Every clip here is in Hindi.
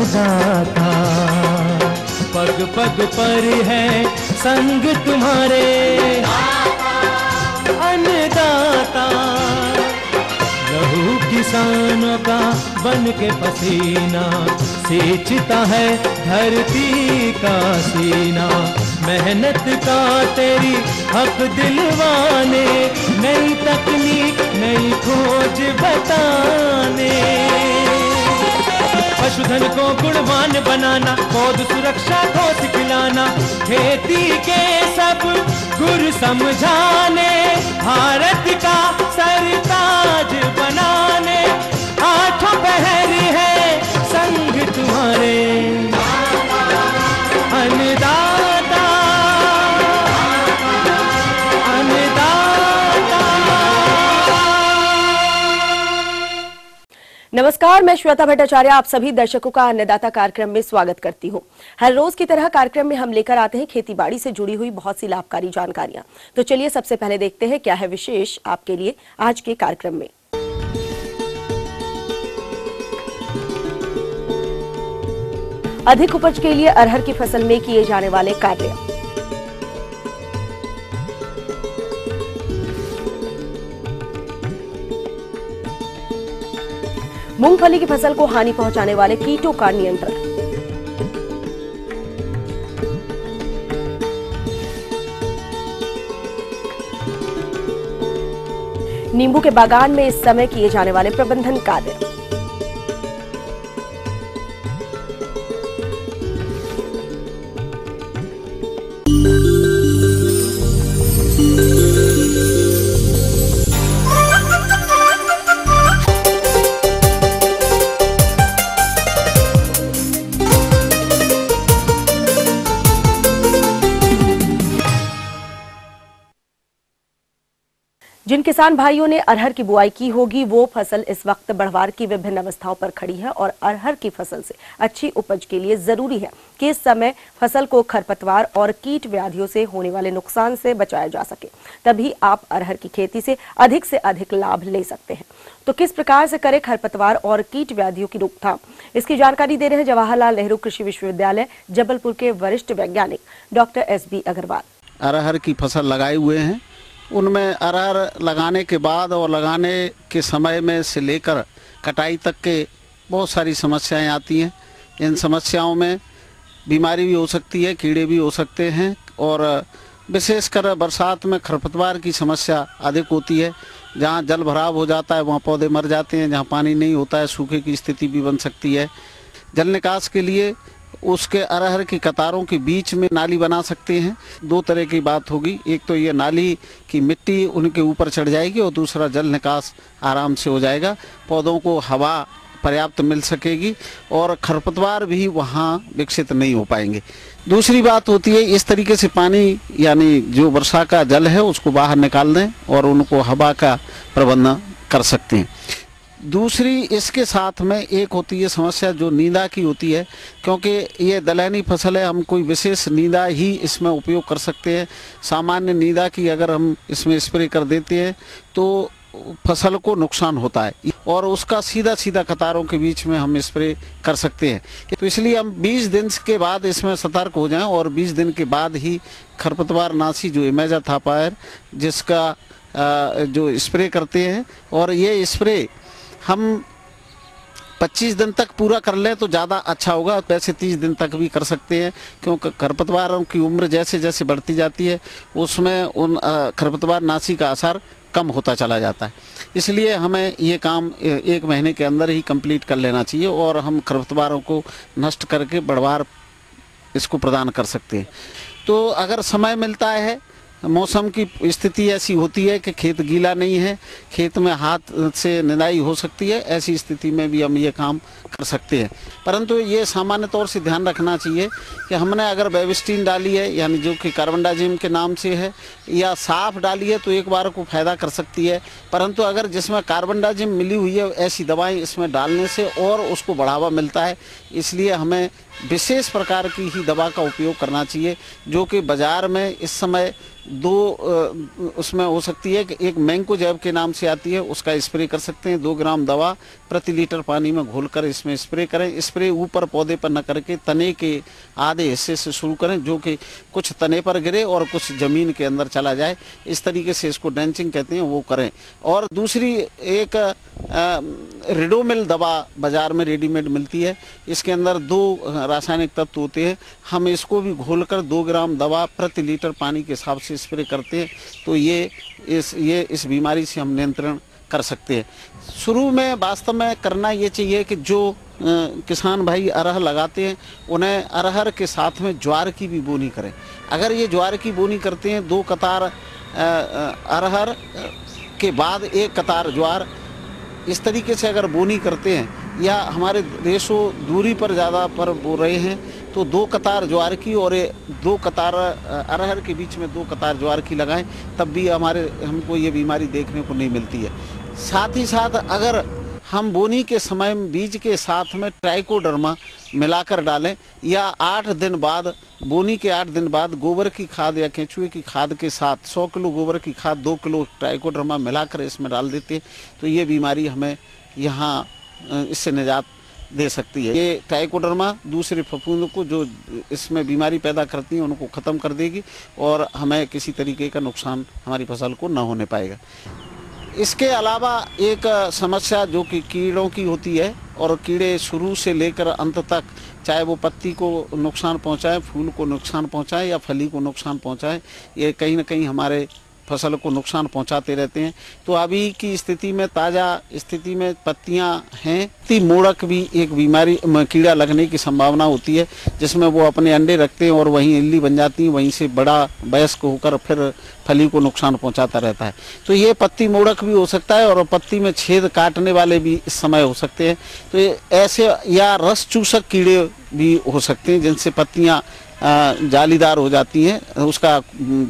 अन्नदाता, पग पग पर है संग तुम्हारे अन्नदाता। लहू किसानों का बन के पसीना सींचता है धरती का सीना। मेहनत का तेरी हक दिलवाने, नई तकनीक नई खोज बताने। पशुधन को गुणवान बनाना, पौध सुरक्षा को सिखलाना, खेती के सब गुर समझाने, भारत का सरताज बनाने। आठों पहर है संग तुम्हारे अन्नदाता, अन्नदाता। नमस्कार, मैं श्वेता भट्टाचार्य आप सभी दर्शकों का अन्नदाता कार्यक्रम में स्वागत करती हूं। हर रोज की तरह कार्यक्रम में हम लेकर आते हैं खेतीबाड़ी से जुड़ी हुई बहुत सी लाभकारी जानकारियां। तो चलिए सबसे पहले देखते हैं क्या है विशेष आपके लिए आज के कार्यक्रम में। अधिक उपज के लिए अरहर की फसल में किए जाने वाले कार्य। मूंगफली की फसल को हानि पहुंचाने वाले कीटों का नियंत्रण। नींबू के बागान में इस समय किए जाने वाले प्रबंधन कार्य। जिन किसान भाइयों ने अरहर की बुआई की होगी वो फसल इस वक्त बढ़वार की विभिन्न अवस्थाओं पर खड़ी है और अरहर की फसल से अच्छी उपज के लिए जरूरी है कि इस समय फसल को खरपतवार और कीट व्याधियों से होने वाले नुकसान से बचाया जा सके, तभी आप अरहर की खेती से अधिक लाभ ले सकते हैं। तो किस प्रकार से करें खरपतवार और कीट व्याधियों की रोकथाम, इसकी जानकारी दे रहे हैं जवाहरलाल नेहरू कृषि विश्वविद्यालय जबलपुर के वरिष्ठ वैज्ञानिक डॉक्टर SB अग्रवाल। अरहर की फसल लगाए हुए हैं, उनमें अरहर लगाने के बाद और लगाने के समय में से लेकर कटाई तक के बहुत सारी समस्याएं आती हैं। इन समस्याओं में बीमारी भी हो सकती है, कीड़े भी हो सकते हैं और विशेषकर बरसात में खरपतवार की समस्या अधिक होती है। जहां जल भराव हो जाता है वहां पौधे मर जाते हैं, जहां पानी नहीं होता है सूखे की स्थिति भी बन सकती है। जल निकास के लिए उसके अरहर की कतारों के बीच में नाली बना सकते हैं। दो तरह की बात होगी, एक तो ये नाली की मिट्टी उनके ऊपर चढ़ जाएगी और दूसरा जल निकास आराम से हो जाएगा, पौधों को हवा पर्याप्त मिल सकेगी और खरपतवार भी वहाँ विकसित नहीं हो पाएंगे। दूसरी बात होती है इस तरीके से पानी यानी जो वर्षा का जल है उसको बाहर निकाल दें और उनको हवा का प्रबंधन कर सकते हैं। दूसरी इसके साथ में एक होती है समस्या जो नींदा की होती है, क्योंकि ये दलहनी फसल है, हम कोई विशेष नींदा ही इसमें उपयोग कर सकते हैं। सामान्य नींदा की अगर हम इसमें स्प्रे कर देते हैं तो फसल को नुकसान होता है और उसका सीधा कतारों के बीच में हम स्प्रे कर सकते हैं। तो इसलिए हम 20 दिन के बाद इसमें सतर्क हो जाएं और 20 दिन के बाद ही खरपतवार नाशी जो इमेजाथापायर जिसका जो स्प्रे करते हैं, और ये स्प्रे हम 25 दिन तक पूरा कर लें तो ज़्यादा अच्छा होगा। वैसे 30 दिन तक भी कर सकते हैं, क्योंकि खरपतवारों की उम्र जैसे जैसे बढ़ती जाती है उसमें उन खरपतवार नाशी का असर कम होता चला जाता है। इसलिए हमें ये काम 1 महीने के अंदर ही कंप्लीट कर लेना चाहिए और हम खरपतवारों को नष्ट करके बढ़वार इसको प्रदान कर सकते हैं। तो अगर समय मिलता है, मौसम की स्थिति ऐसी होती है कि खेत गीला नहीं है, खेत में हाथ से निदाई हो सकती है, ऐसी स्थिति में भी हम ये काम कर सकते हैं। परंतु ये सामान्य तौर से ध्यान रखना चाहिए कि हमने अगर बेविस्टीन डाली है यानी जो कि कार्बनडाजिम के नाम से है या साफ डाली है तो एक बार को फायदा कर सकती है, परंतु अगर जिसमें कार्बनडाजिम मिली हुई है ऐसी दवाएं इसमें डालने से और उसको बढ़ावा मिलता है। इसलिए हमें विशेष प्रकार की ही दवा का उपयोग करना चाहिए जो कि बाज़ार में इस समय उसमें हो सकती है कि एक मैंकोजैब के नाम से आती है, उसका स्प्रे कर सकते हैं। 2 ग्राम दवा प्रति लीटर पानी में घोलकर इसमें स्प्रे करें। स्प्रे ऊपर पौधे पर न करके तने के आधे हिस्से से शुरू करें, जो कि कुछ तने पर गिरे और कुछ जमीन के अंदर चला जाए। इस तरीके से इसको ड्रेंचिंग कहते हैं, वो करें। और दूसरी एक रिडोमिल दवा बाजार में रेडीमेड मिलती है। इसके अंदर 2 रासायनिक तत्व होते हैं। हम इसको भी घोलकर 2 ग्राम दवा प्रति लीटर पानी के हिसाब से स्प्रे करते हैं, तो ये इस बीमारी से हम नियंत्रण कर सकते हैं। शुरू में वास्तव में करना ये चाहिए कि जो किसान भाई अरहर लगाते हैं, उन्हें अरहर के साथ में ज्वार की भी बोनी करें। अगर ये ज्वार की बोनी करते हैं, 2 कतार अरहर के बाद 1 कतार ज्वार, इस तरीके से अगर बोनी करते हैं, या हमारे रेशो दूरी पर ज़्यादा पर बो रहे हैं, तो 2 कतार ज्वार की और 2 कतार अरहर के बीच में 2 कतार ज्वार की लगाएं, तब भी हमको ये बीमारी देखने को नहीं मिलती है। साथ ही साथ अगर हम बोनी के समय बीज के साथ में ट्राइकोडर्मा मिलाकर डालें, या 8 दिन बाद, बोनी के 8 दिन बाद गोबर की खाद या केंचुए की खाद के साथ 100 किलो गोबर की खाद 2 किलो ट्राइकोडर्मा मिलाकर इसमें डाल देते हैं, तो ये बीमारी हमें यहाँ इससे निजात दे सकती है। ये ट्राइकोडर्मा दूसरे फफूंद को जो इसमें बीमारी पैदा करती हैं उनको ख़त्म कर देगी, और हमें किसी तरीके का नुकसान हमारी फसल को न होने पाएगा। इसके अलावा एक समस्या जो कि कीड़ों की होती है, और कीड़े शुरू से लेकर अंत तक, चाहे वो पत्ती को नुकसान पहुंचाए, फूल को नुकसान पहुंचाए या फली को नुकसान पहुंचाए, ये कहीं ना कहीं हमारे फसल को नुकसान पहुंचाते रहते हैं। तो अभी की स्थिति में, ताज़ा स्थिति में पत्तियां हैं, पत्ती मोड़क भी एक बीमारी, कीड़ा लगने की संभावना होती है, जिसमें वो अपने अंडे रखते हैं और वहीं इल्ली बन जाती है, वहीं से बड़ा वयस्क होकर फिर फली को नुकसान पहुंचाता रहता है। तो ये पत्ती मोड़क भी हो सकता है, और पत्ती में छेद काटने वाले भी इस समय हो सकते हैं। तो ये ऐसे, या रस चूसक कीड़े भी हो सकते हैं, जिनसे पत्तियां जालीदार हो जाती हैं, उसका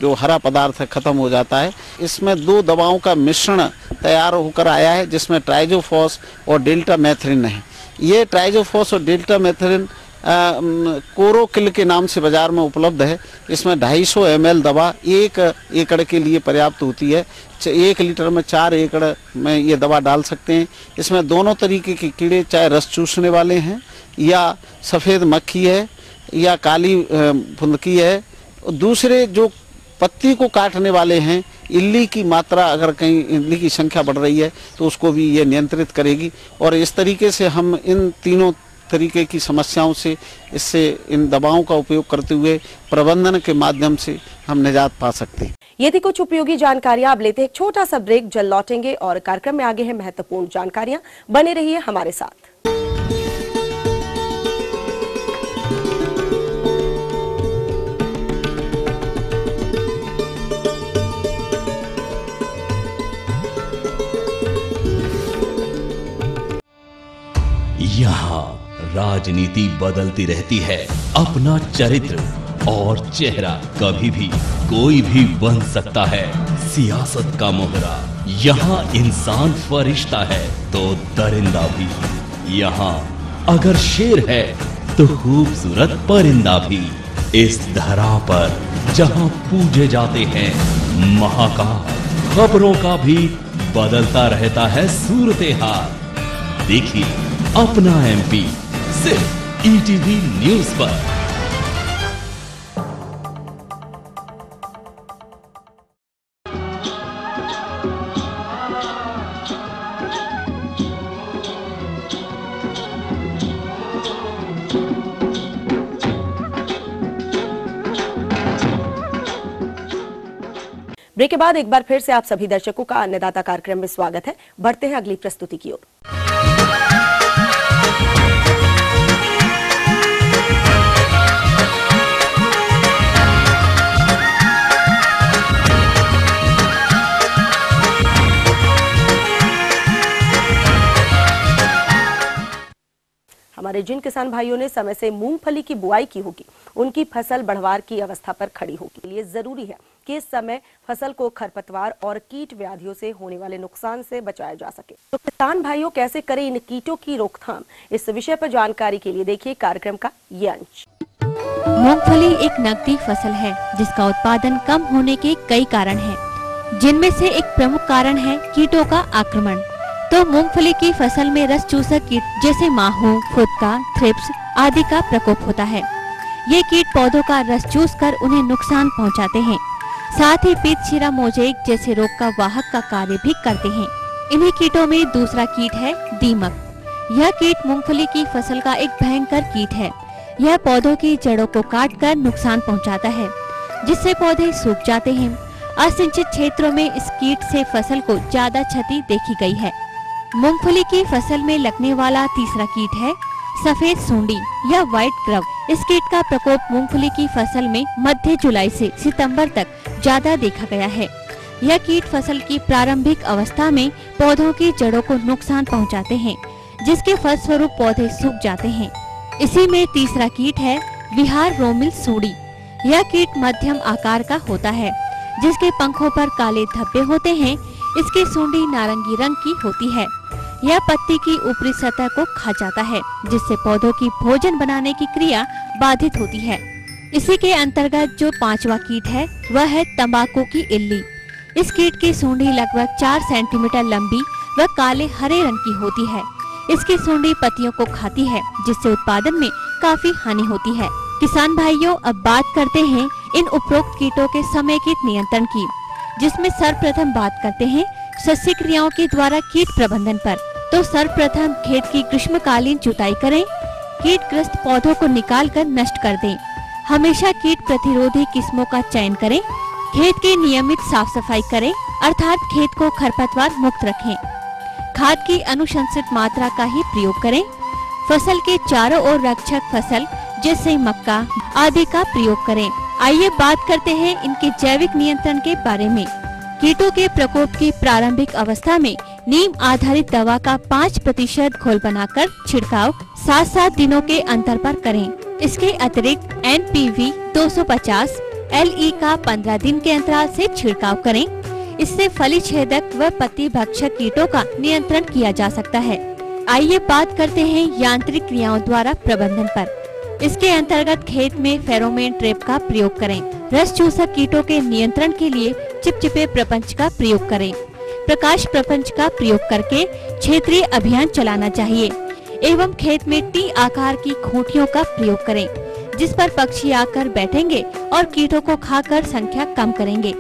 जो हरा पदार्थ है खत्म हो जाता है। इसमें 2 दवाओं का मिश्रण तैयार होकर आया है, जिसमें ट्राइजोफॉस और डेल्टामेथरिन है। ये ट्राइजोफॉस और डेल्टामेथरिन कोरोकिल के नाम से बाजार में उपलब्ध है। इसमें 250 ml दवा 1 एकड़ के लिए पर्याप्त होती है। 1 लीटर में 4 एकड़ में ये दवा डाल सकते हैं। इसमें दोनों तरीके के कीड़े, चाहे रस चूसने वाले हैं, या सफ़ेद मक्खी है, या काली फुंदकी है। दूसरे जो पत्ती को काटने वाले हैं, इल्ली की मात्रा, अगर कहीं इल्ली की संख्या बढ़ रही है तो उसको भी ये नियंत्रित करेगी। और इस तरीके से हम इन तीनों तरीके की समस्याओं से, इससे इन दवाओं का उपयोग करते हुए प्रबंधन के माध्यम से हम निजात पा सकते हैं। ये थी कुछ उपयोगी जानकारियां। अब लेते हैं एक छोटा सा ब्रेक, जल्द लौटेंगे और कार्यक्रम में आगे है महत्वपूर्ण जानकारियां। बने रहिए हमारे साथ। यहाँ राजनीति बदलती रहती है, अपना चरित्र और चेहरा कभी भी कोई भी बन सकता है। सियासत का मोहरा, यहाँ इंसान फरिश्ता है तो दरिंदा भी। यहाँ अगर शेर है तो खूबसूरत परिंदा भी। इस धरा पर जहाँ पूजे जाते हैं महाकाल, खबरों का भी बदलता रहता है सूरते हाल। देखिए अपना एमपी सिर्फ ईटीवी न्यूज पर। ब्रेक के बाद एक बार फिर से आप सभी दर्शकों का अन्नदाता कार्यक्रम में स्वागत है। बढ़ते हैं अगली प्रस्तुति की ओर। हमारे जिन किसान भाइयों ने समय से मूंगफली की बुआई की होगी, उनकी फसल बढ़वार की अवस्था पर खड़ी होगी। लिए जरूरी है कि इस समय फसल को खरपतवार और कीट व्याधियों से होने वाले नुकसान से बचाया जा सके। तो किसान भाइयों कैसे करें इन कीटों की रोकथाम, इस विषय पर जानकारी के लिए देखिए कार्यक्रम का ये अंश। मूंगफली एक नकदी फसल है जिसका उत्पादन कम होने के कई कारण हैं, जिनमें से एक प्रमुख कारण है कीटों का आक्रमण। तो मूंगफली की फसल में रस चूसक कीट जैसे माहू, फुदका, थ्रिप्स आदि का प्रकोप होता है। ये कीट पौधों का रस चूसकर उन्हें नुकसान पहुंचाते हैं। साथ ही पीत शिरा मोजेक जैसे रोग का वाहक का कार्य भी करते हैं। इन्हीं कीटों में दूसरा कीट है दीमक। यह कीट मूंगफली की फसल का एक भयंकर कीट है। यह पौधों की जड़ों को काटकर नुकसान पहुंचाता है, जिससे पौधे सूख जाते हैं। असिंचित क्षेत्रों में इस कीट से फसल को ज्यादा क्षति देखी गई है। मूंगफली की फसल में लगने वाला तीसरा कीट है सफेद सूंडी या व्हाइट ग्रव। इस कीट का प्रकोप मूंगफली की फसल में मध्य जुलाई से सितंबर तक ज्यादा देखा गया है। यह कीट फसल की प्रारंभिक अवस्था में पौधों की जड़ों को नुकसान पहुंचाते हैं, जिसके फलस्वरूप पौधे सूख जाते हैं। इसी में तीसरा कीट है बिहार रोमिल सूंडी। यह कीट मध्यम आकार का होता है, जिसके पंखों पर काले धब्बे होते हैं। इसकी सूंडी नारंगी रंग की होती है। यह पत्ती की ऊपरी सतह को खा जाता है, जिससे पौधों की भोजन बनाने की क्रिया बाधित होती है। इसी के अंतर्गत जो पांचवा कीट है वह है तंबाकू की इल्ली। इस कीट की सूंडी लगभग 4 सेंटीमीटर लंबी व काले हरे रंग की होती है। इसकी सूंडी पत्तियों को खाती है, जिससे उत्पादन में काफी हानि होती है। किसान भाइयों, अब बात करते हैं इन उपरोक्त कीटों के समेकित नियंत्रण की, जिसमें सर्वप्रथम बात करते हैं सस्य क्रियाओं के द्वारा कीट प्रबंधन पर। तो सर्वप्रथम खेत की ग्रीष्मकालीन जुताई करें। कीटग्रस्त पौधों को निकालकर नष्ट कर दें। हमेशा कीट प्रतिरोधी किस्मों का चयन करें। खेत की नियमित साफ सफाई करें, अर्थात खेत को खरपतवार मुक्त रखें। खाद की अनुशंसित मात्रा का ही प्रयोग करें। फसल के चारों ओर रक्षक फसल जैसे मक्का आदि का प्रयोग करें। आइए बात करते हैं इनके जैविक नियंत्रण के बारे में। कीटों के प्रकोप की प्रारंभिक अवस्था में नीम आधारित दवा का 5% घोल बनाकर छिड़काव 7-7 दिनों के अंतर पर करें। इसके अतिरिक्त NPV 250 LE का 15 दिन के अंतराल से छिड़काव करें। इससे फली छेदक व पत्ती भक्षक कीटों का नियंत्रण किया जा सकता है। आइए बात करते हैं यांत्रिक क्रियाओं द्वारा प्रबंधन पर। इसके अंतर्गत खेत में फेरोमोन ट्रैप का प्रयोग करें। रस चूसक कीटों के नियंत्रण के लिए चिपचिपे प्रपंच का प्रयोग करें। प्रकाश प्रपंच का प्रयोग करके क्षेत्रीय अभियान चलाना चाहिए एवं खेत में टी आकार की खूंटियों का प्रयोग करें, जिस पर पक्षी आकर बैठेंगे और कीटों को खाकर संख्या कम करेंगे।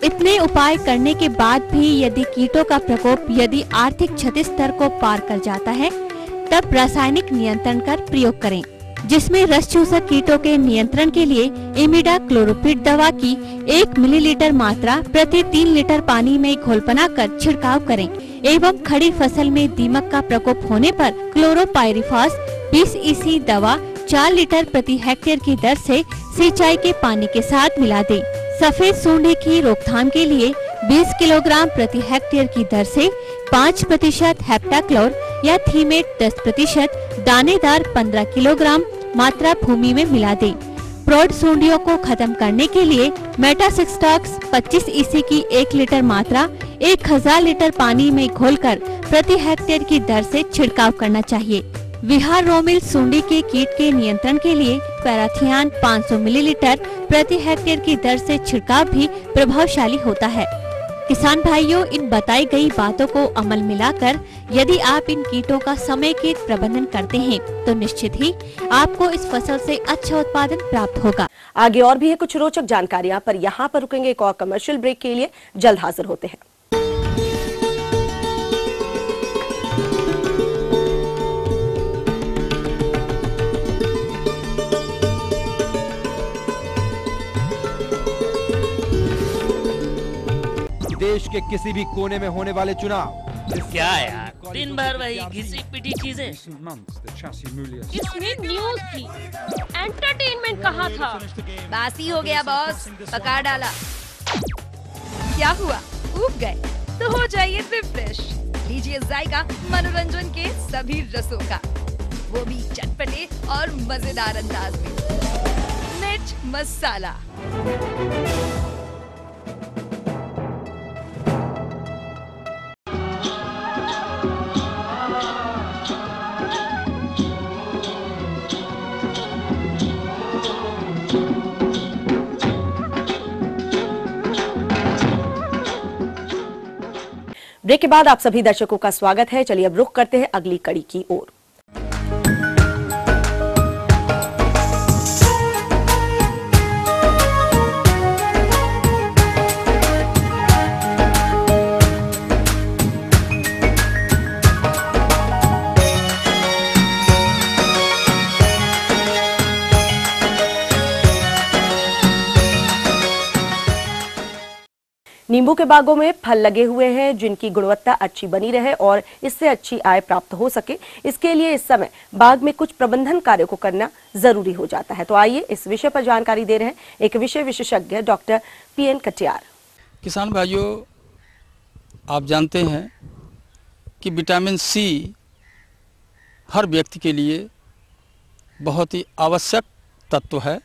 इतने उपाय करने के बाद भी यदि कीटों का प्रकोप यदि आर्थिक क्षति स्तर को पार कर जाता है, तब रासायनिक नियंत्रण कर प्रयोग करें, जिसमें रस चूसक कीटों के नियंत्रण के लिए इमिडाक्लोप्रिड दवा की 1 मिलीलीटर मात्रा प्रति 3 लीटर पानी में घोल बनाकर छिड़काव करें एवं खड़ी फसल में दीमक का प्रकोप होने पर क्लोरोपाइरिफास 20 EC दवा 4 लीटर प्रति हेक्टेयर की दर से सिंचाई के पानी के साथ मिला दें। सफेद सूंडी की रोकथाम के लिए 20 किलोग्राम प्रति हेक्टेयर की दर से 5% हेप्टाक्लोर या थीमेट 10%, दानेदार 15 किलोग्राम मात्रा भूमि में मिला दें। प्रौढ़ सूंडियों को खत्म करने के लिए मेटासिस्टॉक्स 25 EC की 1 लीटर मात्रा 1000 लीटर पानी में घोलकर प्रति हेक्टेयर की दर से छिड़काव करना चाहिए। बिहार रोमिल सूंडी के कीट के नियंत्रण के लिए पैराथियान 500 मिलीलीटर प्रति हेक्टेयर की दर से छिड़काव भी प्रभावशाली होता है। किसान भाइयों, इन बताई गई बातों को अमल मिलाकर यदि आप इन कीटों का समेकित प्रबंधन करते हैं तो निश्चित ही आपको इस फसल से अच्छा उत्पादन प्राप्त होगा। आगे और भी है कुछ रोचक जानकारियां, पर यहाँ पर रुकेंगे एक और कमर्शियल ब्रेक के लिए। जल्द हाजिर होते हैं। देश के किसी भी कोने में होने वाले चुनाव, क्या यार, दिन भर वही घिसी पिटी चीजें। इसमें न्यूज़ थी, एंटरटेनमेंट कहाँ था? बासी हो गया बॉस, पका डाला। क्या हुआ, ऊब गए? तो हो जाइए रिफ्रेश। लीजिए जायका मनोरंजन के सभी रसों का, वो भी चटपटे और मजेदार अंदाज में। मिर्च मसाला। ब्रेक के बाद आप सभी दर्शकों का स्वागत है। चलिए अब रुख करते हैं अगली कड़ी की ओर। नींबू के बागों में फल लगे हुए हैं जिनकी गुणवत्ता अच्छी बनी रहे और इससे अच्छी आय प्राप्त हो सके, इसके लिए इस समय बाग में कुछ प्रबंधन कार्यों को करना जरूरी हो जाता है। तो आइए इस विषय पर जानकारी दे रहे हैं एक विषय विशेषज्ञ डॉक्टर पीएन कटियार। किसान भाइयों, आप जानते हैं कि विटामिन सी हर व्यक्ति के लिए बहुत ही आवश्यक तत्व है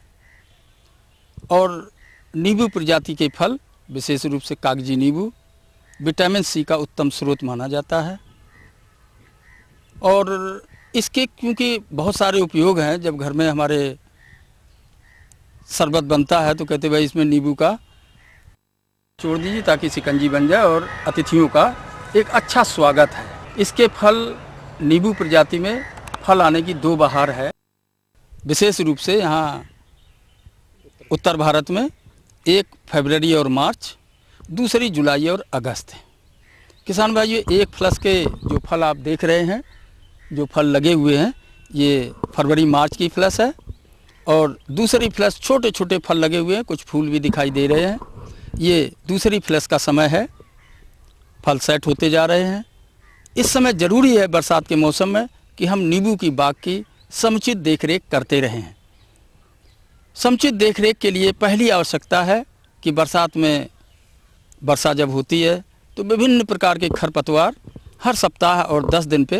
और नींबू प्रजाति के फल, विशेष रूप से कागजी नींबू, विटामिन सी का उत्तम स्रोत माना जाता है। और इसके क्योंकि बहुत सारे उपयोग हैं, जब घर में हमारे शरबत बनता है तो कहते भाई इसमें नींबू का छोड़ दीजिए ताकि शिकंजी बन जाए और अतिथियों का एक अच्छा स्वागत है। इसके फल, नींबू प्रजाति में फल आने की 2 बहार है। विशेष रूप से यहाँ उत्तर भारत में एक फरवरी और मार्च, दूसरी जुलाई और अगस्त है। किसान भाइयों, एक फ्लस के जो फल आप देख रहे हैं, जो फल लगे हुए हैं, ये फरवरी मार्च की फ्लस है और दूसरी फ्लस छोटे छोटे फल लगे हुए हैं, कुछ फूल भी दिखाई दे रहे हैं। ये दूसरी फ्लस का समय है, फल सेट होते जा रहे हैं। इस समय ज़रूरी है बरसात के मौसम में कि हम नींबू की बाग की समुचित देखरेख करते रहें। समुचित देखरेख के लिए पहली आवश्यकता है कि बरसात में वर्षा जब होती है तो विभिन्न प्रकार के खरपतवार हर सप्ताह और 10 दिन पे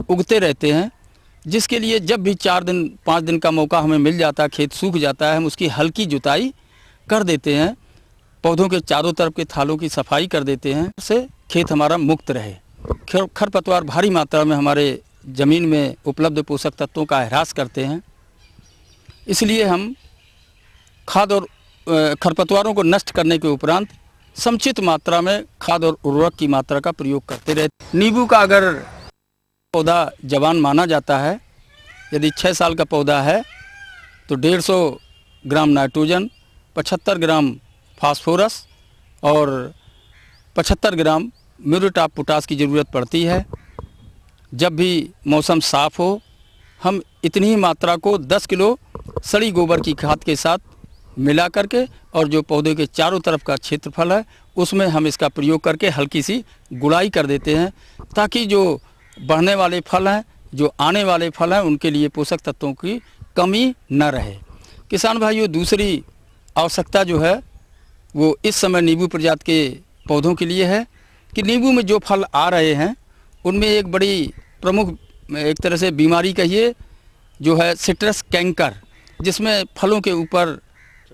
उगते रहते हैं, जिसके लिए जब भी 4 दिन 5 दिन का मौका हमें मिल जाता है, खेत सूख जाता है, हम उसकी हल्की जुताई कर देते हैं, पौधों के चारों तरफ के थालों की सफाई कर देते हैं, उससे खेत हमारा मुक्त रहे। खरपतवार भारी मात्रा में हमारे ज़मीन में उपलब्ध पोषक तत्वों का ह्रास करते हैं, इसलिए हम खाद और खरपतवारों को नष्ट करने के उपरांत समुचित मात्रा में खाद और उर्वरक की मात्रा का प्रयोग करते रहते। नींबू का अगर पौधा जवान माना जाता है, यदि 6 साल का पौधा है तो 150 ग्राम नाइट्रोजन, 75 ग्राम फास्फोरस और 75 ग्राम म्यूरेट ऑफ पोटाश की ज़रूरत पड़ती है। जब भी मौसम साफ़ हो, हम इतनी ही मात्रा को 10 किलो सड़ी गोबर की खाद के साथ मिला करके और जो पौधे के चारों तरफ का क्षेत्रफल है उसमें हम इसका प्रयोग करके हल्की सी गुड़ाई कर देते हैं, ताकि जो बढ़ने वाले फल हैं, जो आने वाले फल हैं, उनके लिए पोषक तत्वों की कमी न रहे। किसान भाइयों, दूसरी आवश्यकता जो है वो इस समय नींबू प्रजाति के पौधों के लिए है कि नींबू में जो फल आ रहे हैं उनमें एक बड़ी प्रमुख एक तरह से बीमारी कहिए जो है सिट्रस कैंकर, जिसमें फलों के ऊपर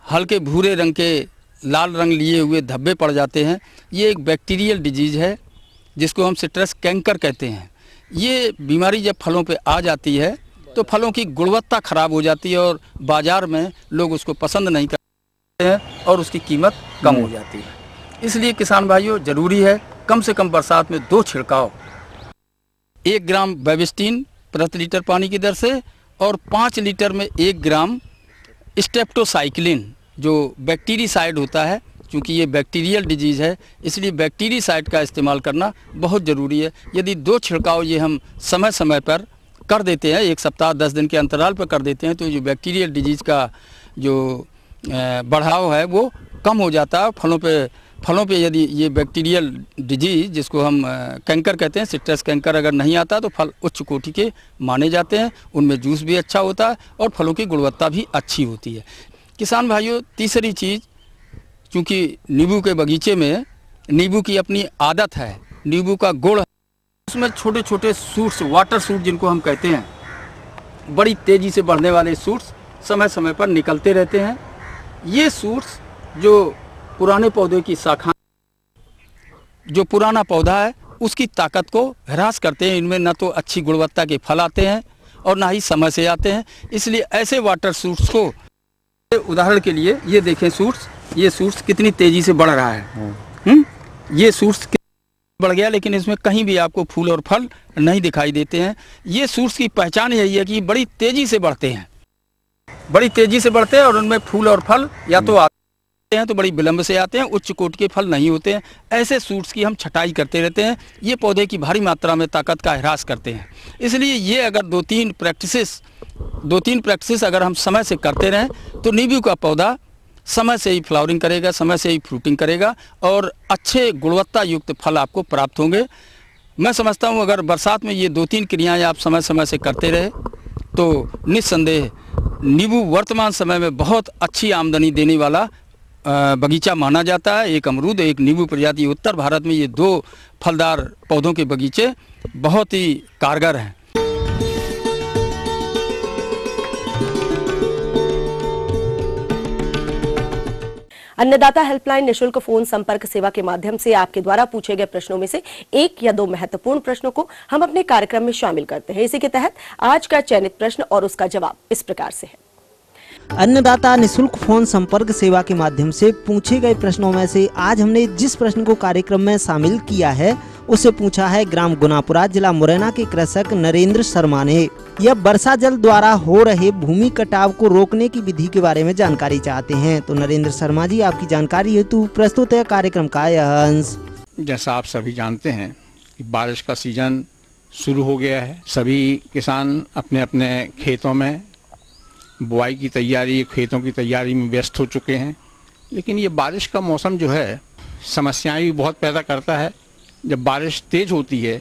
हल्के भूरे रंग के लाल रंग लिए हुए धब्बे पड़ जाते हैं। ये एक बैक्टीरियल डिजीज़ है जिसको हम सिट्रस कैंकर कहते हैं। ये बीमारी जब फलों पे आ जाती है तो फलों की गुणवत्ता ख़राब हो जाती है और बाज़ार में लोग उसको पसंद नहीं करते हैं और उसकी कीमत कम हो जाती है। इसलिए किसान भाइयों, ज़रूरी है कम से कम बरसात में 2 छिड़काव, 1 ग्राम बेबिस्टीन प्रति लीटर पानी की दर से और 5 लीटर में 1 ग्राम स्टेप्टोसाइक्लिन जो बैक्टीरिसाइड होता है। क्योंकि ये बैक्टीरियल डिजीज़ है, इसलिए बैक्टीरिसाइड का इस्तेमाल करना बहुत ज़रूरी है। यदि 2 छिड़काव ये हम समय समय पर कर देते हैं, 1 सप्ताह 10 दिन के अंतराल पर कर देते हैं, तो जो बैक्टीरियल डिजीज़ का जो बढ़ाव है वो कम हो जाता है। फलों पे यदि ये बैक्टीरियल डिजीज़ जिसको हम कैंकर कहते हैं, सिट्रस कैंकर, अगर नहीं आता तो फल उच्च कोटि के माने जाते हैं, उनमें जूस भी अच्छा होता है और फलों की गुणवत्ता भी अच्छी होती है। किसान भाइयों, तीसरी चीज़, क्योंकि नींबू के बगीचे में नींबू की अपनी आदत है, नींबू का गुड़, उसमें छोटे छोटे सूट्स, वाटर सूट जिनको हम कहते हैं, बड़ी तेज़ी से बढ़ने वाले सूट्स समय समय पर निकलते रहते हैं। ये सूट्स जो पुराने पौधे की शाखा, जो पुराना पौधा है उसकी ताकत को ह्रास करते हैं। इनमें न तो अच्छी गुणवत्ता के फल आते हैं और ना ही समय से आते हैं। इसलिए ऐसे वाटर सूट्स को, उदाहरण के लिए ये देखें सूट्स, ये सूट्स कितनी तेज़ी से बढ़ रहा है। ये सूट्स बढ़ गया, लेकिन इसमें कहीं भी आपको फूल और फल नहीं दिखाई देते हैं। ये सूट्स की पहचान यही है कि बड़ी तेजी से बढ़ते हैं, बड़ी तेजी से बढ़ते हैं और उनमें फूल और फल या तो आते हैं तो बड़ी विलंब से आते हैं, उच्च कोट के फल नहीं होते हैं। ऐसे सूट्स की हम छटाई करते रहते हैं। ये पौधे की भारी मात्रा में ताकत का ह्रास करते हैं। इसलिए ये अगर दो तीन प्रैक्टिसेस अगर हम समय से करते रहें तो नींबू का पौधा समय से ही फ्लावरिंग करेगा, समय से ही फ्रूटिंग करेगा और अच्छे गुणवत्ता युक्त फल आपको प्राप्त होंगे। मैं समझता हूँ अगर बरसात में ये 2-3 क्रियाएं आप समय समय से करते रहे तो निस्संदेह नींबू वर्तमान समय में बहुत अच्छी आमदनी देने वाला बगीचा माना जाता है। एक अमरूद, एक नींबू प्रजाति। उत्तर भारत में ये 2 फलदार पौधों के बगीचे बहुत ही कारगर हैं। अन्नदाता हेल्पलाइन निशुल्क फोन संपर्क सेवा के माध्यम से आपके द्वारा पूछे गए प्रश्नों में से 1 या 2 महत्वपूर्ण प्रश्नों को हम अपने कार्यक्रम में शामिल करते हैं। इसी के तहत आज का चयनित प्रश्न और उसका जवाब इस प्रकार से है। अन्नदाता निशुल्क फोन संपर्क सेवा के माध्यम से पूछे गए प्रश्नों में से आज हमने जिस प्रश्न को कार्यक्रम में शामिल किया है उसे पूछा है ग्राम गुनापुरा, जिला मुरैना के कृषक नरेंद्र शर्मा ने। यह वर्षा जल द्वारा हो रहे भूमि कटाव को रोकने की विधि के बारे में जानकारी चाहते हैं। तो नरेंद्र शर्मा जी, आपकी जानकारी हेतु प्रस्तुत है कार्यक्रम का यह अंश। जैसा आप सभी जानते हैं कि बारिश का सीजन शुरू हो गया है। सभी किसान अपने अपने खेतों में बुआई की तैयारी, खेतों की तैयारी में व्यस्त हो चुके हैं। लेकिन ये बारिश का मौसम जो है समस्याएं भी बहुत पैदा करता है। जब बारिश तेज होती है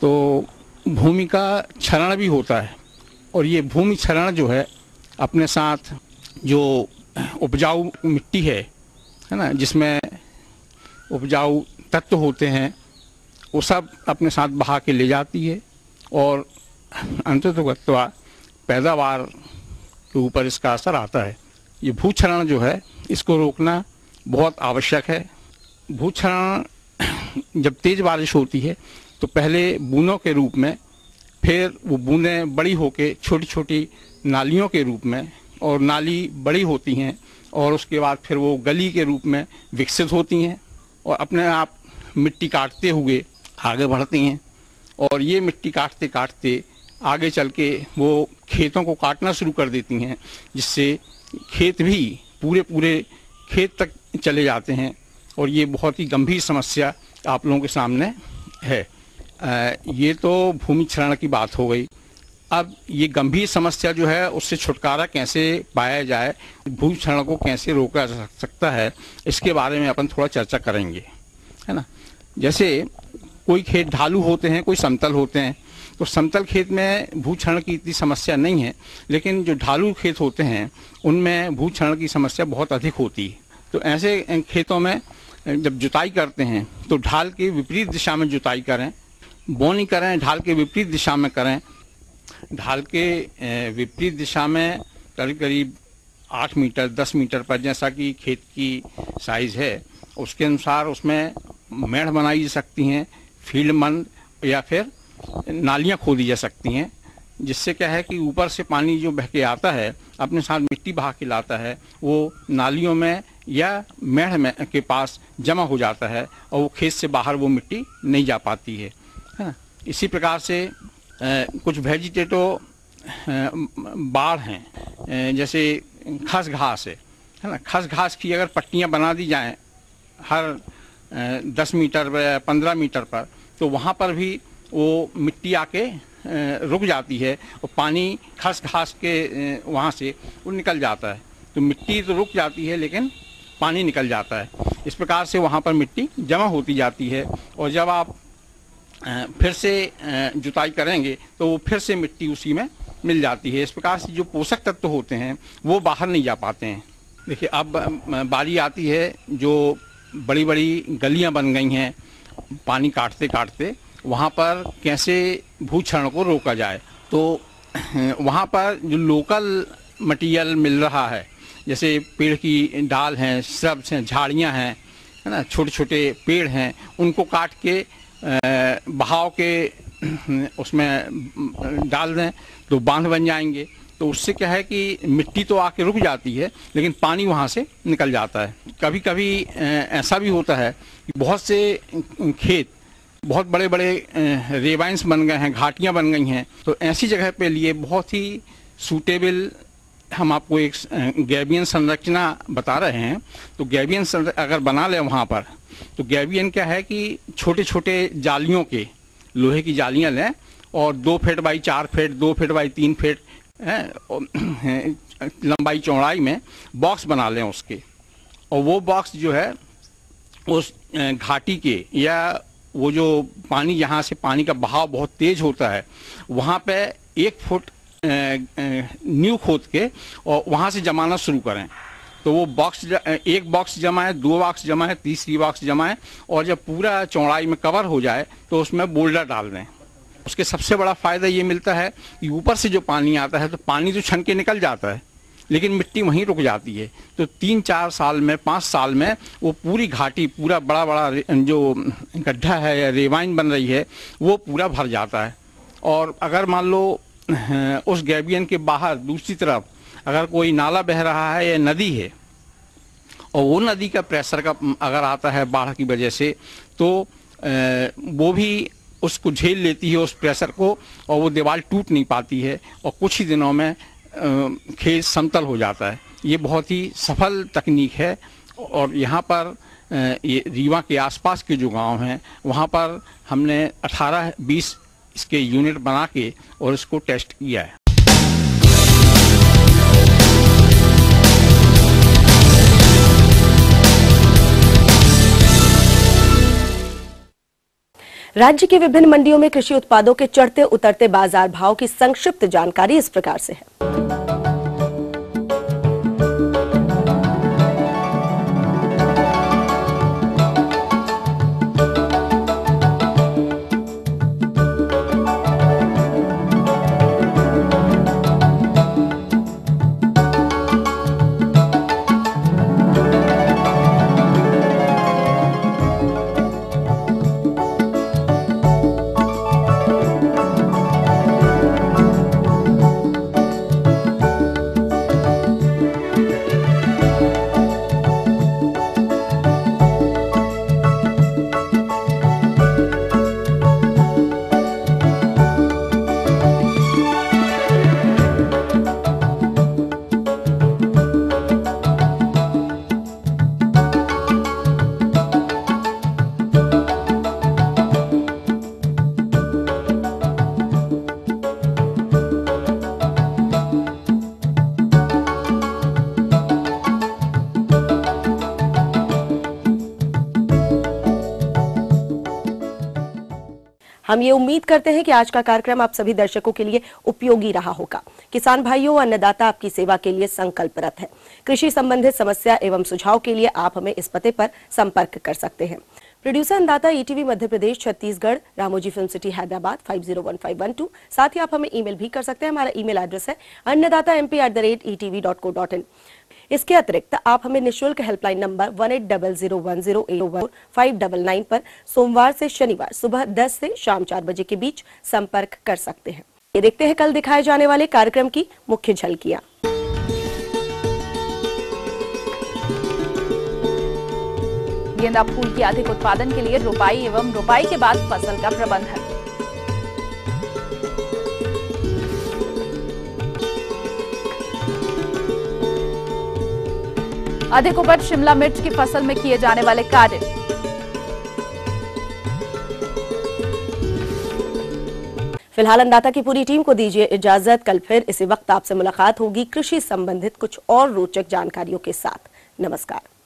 तो भूमि का क्षरण भी होता है और ये भूमि क्षरण जो है अपने साथ जो उपजाऊ मिट्टी है ना, जिसमें उपजाऊ तत्व होते हैं, वो सब अपने साथ बहा के ले जाती है और अंततः पैदावार के ऊपर इसका असर आता है। ये भूक्षरण जो है इसको रोकना बहुत आवश्यक है। भूक्षरण जब तेज बारिश होती है तो पहले बूंदों के रूप में, फिर वो बूंदें बड़ी होके छोटी छोटी नालियों के रूप में, और नाली बड़ी होती हैं और उसके बाद फिर वो गली के रूप में विकसित होती हैं और अपने आप मिट्टी काटते हुए आगे बढ़ती हैं। और ये मिट्टी काटते काटते आगे चल के वो खेतों को काटना शुरू कर देती हैं, जिससे खेत भी पूरे खेत तक चले जाते हैं और ये बहुत ही गंभीर समस्या आप लोगों के सामने है। ये तो भूमि क्षरण की बात हो गई। अब ये गंभीर समस्या जो है उससे छुटकारा कैसे पाया जाए, भूमि क्षरण को कैसे रोका जा सकता है, इसके बारे में अपन थोड़ा चर्चा करेंगे, है ना। जैसे कोई खेत ढालू होते हैं, कोई समतल होते हैं। तो समतल खेत में भूक्षरण की इतनी समस्या नहीं है, लेकिन जो ढालू खेत होते हैं उनमें भूक्षरण की समस्या बहुत अधिक होती है। तो ऐसे खेतों में जब जुताई करते हैं तो ढाल के विपरीत दिशा में जुताई करें, बोनी करें, ढाल के विपरीत दिशा में करें। ढाल के विपरीत दिशा में करीब 8 मीटर 10 मीटर पर, जैसा कि खेत की साइज़ है उसके अनुसार उसमें मेड़ बनाई जा सकती हैं, फील्ड मंद या फिर नालियाँ खोदी जा सकती हैं, जिससे क्या है कि ऊपर से पानी जो बह के आता है अपने साथ मिट्टी बहा के लाता है, वो नालियों में या मेड़ में के पास जमा हो जाता है और वो खेत से बाहर वो मिट्टी नहीं जा पाती है ना। इसी प्रकार से कुछ वेजिटेटिव बाढ़ हैं, जैसे खस घास है ना। खस घास की अगर पट्टियाँ बना दी जाएं हर 10 मीटर पर 15 मीटर पर, तो वहाँ पर भी वो मिट्टी आके रुक जाती है और पानी खस घास के वहाँ से वो निकल जाता है। तो मिट्टी तो रुक जाती है लेकिन पानी निकल जाता है। इस प्रकार से वहाँ पर मिट्टी जमा होती जाती है और जब आप फिर से जुताई करेंगे तो वो फिर से मिट्टी उसी में मिल जाती है। इस प्रकार से जो पोषक तत्व होते हैं वो बाहर नहीं जा पाते हैं। देखिए, अब बारी आती है जो बड़ी बड़ी गलियाँ बन गई हैं पानी काटते काटते, वहाँ पर कैसे भूक्षरण को रोका जाए। तो वहाँ पर जो लोकल मटेरियल मिल रहा है, जैसे पेड़ की डाल हैं, श्रब्स हैं, झाड़ियाँ हैं, है ना, छोटे छोटे पेड़ हैं, उनको काट के बहाव के उसमें डाल दें तो बांध बन जाएंगे। तो उससे क्या है कि मिट्टी तो आके रुक जाती है लेकिन पानी वहाँ से निकल जाता है। कभी कभी ऐसा भी होता है कि बहुत से खेत बहुत बड़े बड़े रेवाइंस बन गए हैं, घाटियां बन गई हैं। तो ऐसी जगह पे लिए बहुत ही सूटेबल हम आपको एक गैबियन संरचना बता रहे हैं। तो गैबियन अगर बना ले वहाँ पर, तो गैबियन क्या है कि छोटे छोटे जालियों के, लोहे की जालियाँ लें और 2 feet by 4 feet, 2 feet by 3 feet लंबाई चौड़ाई में बॉक्स बना लें उसके। और वो बॉक्स जो है उस घाटी के, या वो जो पानी, यहाँ से पानी का बहाव बहुत तेज होता है, वहाँ पे 1 फुट नींव खोद के और वहाँ से जमाना शुरू करें। तो वो बॉक्स, 1 बॉक्स जमाएं, 2 बॉक्स जमाएं, तीसरी बॉक्स जमाएं, और जब पूरा चौड़ाई में कवर हो जाए तो उसमें बोल्डर डाल दें। उसके सबसे बड़ा फ़ायदा ये मिलता है कि ऊपर से जो पानी आता है तो पानी तो छन के निकल जाता है, लेकिन मिट्टी वहीं रुक जाती है। तो 3-4 साल में, 5 साल में वो पूरी घाटी, पूरा बड़ा बड़ा जो गड्ढा है या रेवाइन बन रही है, वो पूरा भर जाता है। और अगर मान लो उस गैबियन के बाहर दूसरी तरफ अगर कोई नाला बह रहा है या नदी है, और वो नदी का प्रेशर का अगर आता है बाढ़ की वजह से, तो वो भी उसको झेल लेती है उस प्रेशर को, और वो दीवार टूट नहीं पाती है, और कुछ ही दिनों में खेत समतल हो जाता है। ये बहुत ही सफल तकनीक है। और यहाँ पर ये रीवा के आसपास के जो गांव हैं, वहाँ पर हमने 18-20 इसके यूनिट बना के और इसको टेस्ट किया है। राज्य की विभिन्न मंडियों में कृषि उत्पादों के चढ़ते उतरते बाजार भाव की संक्षिप्त जानकारी इस प्रकार से है। हम ये उम्मीद करते हैं कि आज का कार्यक्रम आप सभी दर्शकों के लिए उपयोगी रहा होगा। किसान भाइयों और अन्नदाता आपकी सेवा के लिए संकल्परत है। कृषि संबंधित समस्या एवं सुझाव के लिए आप हमें इस पते पर संपर्क कर सकते हैं। प्रोड्यूसर अन्नदाता ETV Madhya Pradesh Chhattisgarh, Ramoji film city Hyderabad 501512। साथ ही आप हमें ईमेल भी कर सकते हैं। हमारा ईमेल एड्रेस है annadatamp@etv.co.in। इसके अतिरिक्त आप हमें निःशुल्क हेल्पलाइन नंबर 180010084599 पर सोमवार से शनिवार सुबह 10 से शाम 4 बजे के बीच संपर्क कर सकते हैं। ये देखते हैं कल दिखाए जाने वाले कार्यक्रम की मुख्य झलकियां। गेंदा फूल के अधिक उत्पादन के लिए रोपाई एवं रोपाई के बाद फसल का प्रबंधन। अधिक उपज शिमला मिर्च की फसल में किए जाने वाले कार्य। फिलहाल अन्नदाता की पूरी टीम को दीजिए इजाजत। कल फिर इसी वक्त आपसे मुलाकात होगी कृषि संबंधित कुछ और रोचक जानकारियों के साथ। नमस्कार।